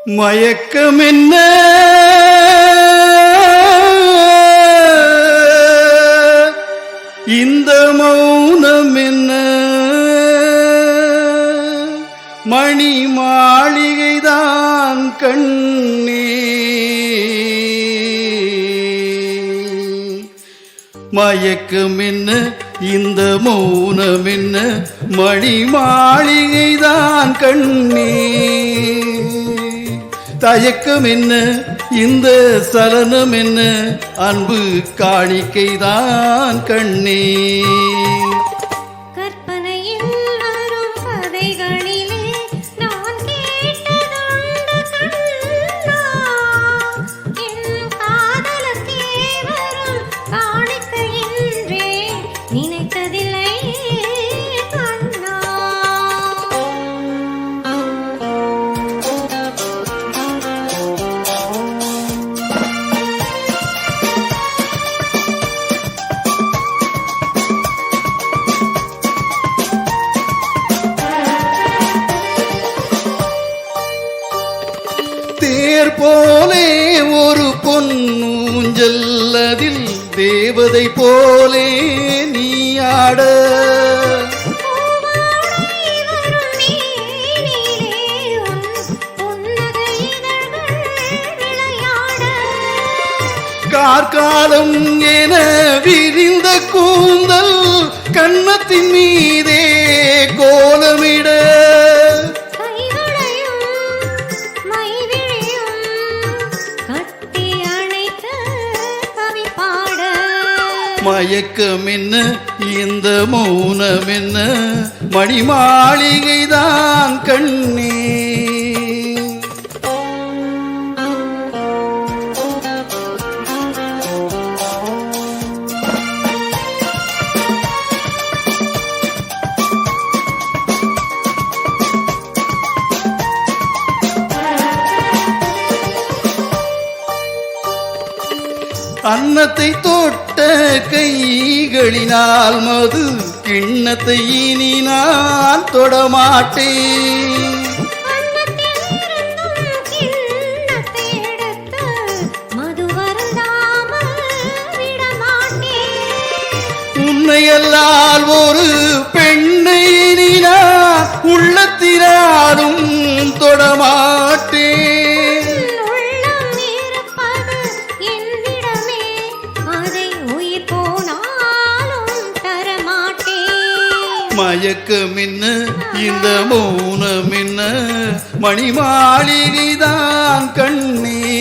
மயக்கம் என்ன இந்த மௌனம் என்ன மணி மாளிகைதான் கண்ணே மயக்கம் என்ன இந்த மௌனம் என்ன மணி மாளிகைதான் கண்ணே தயக்கம் என்ன இந்த சலனம் என்ன அன்பு காணிக்கைதான் கண்ணே தேர் போலே ஒரு பொன்னூஞ்சல் அதில் தேவதை போலே நீ ஆட கார்காலம் என விரிந்த கூந்தல் கன்னத்தின் மீதே கோலமிட மயக்கம் என்ன இந்த மௌனம் என்ன மணி மாளிகைதான் கண்ணே அன்னத்தை தொட்ட கைகளினால் மது கிண்ணத்தை இனி நான் தொடமாட்டேன் உன்னையல்லால் ஒரு பெண்ணை இனி நான் உள்ளத்தினாலும் தொடமாட்டேன் மயக்கம் என்ன இந்த மௌனம் என்ன மணி மாளிகைதான் கண்ணே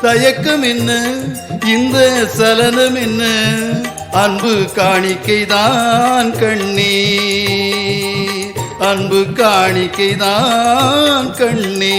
தயக்கம் என்ன இந்த சலனம் என்ன அன்பு காணிக்கைதான் கண்ணே அன்பு காணிக்கைதான் கண்ணே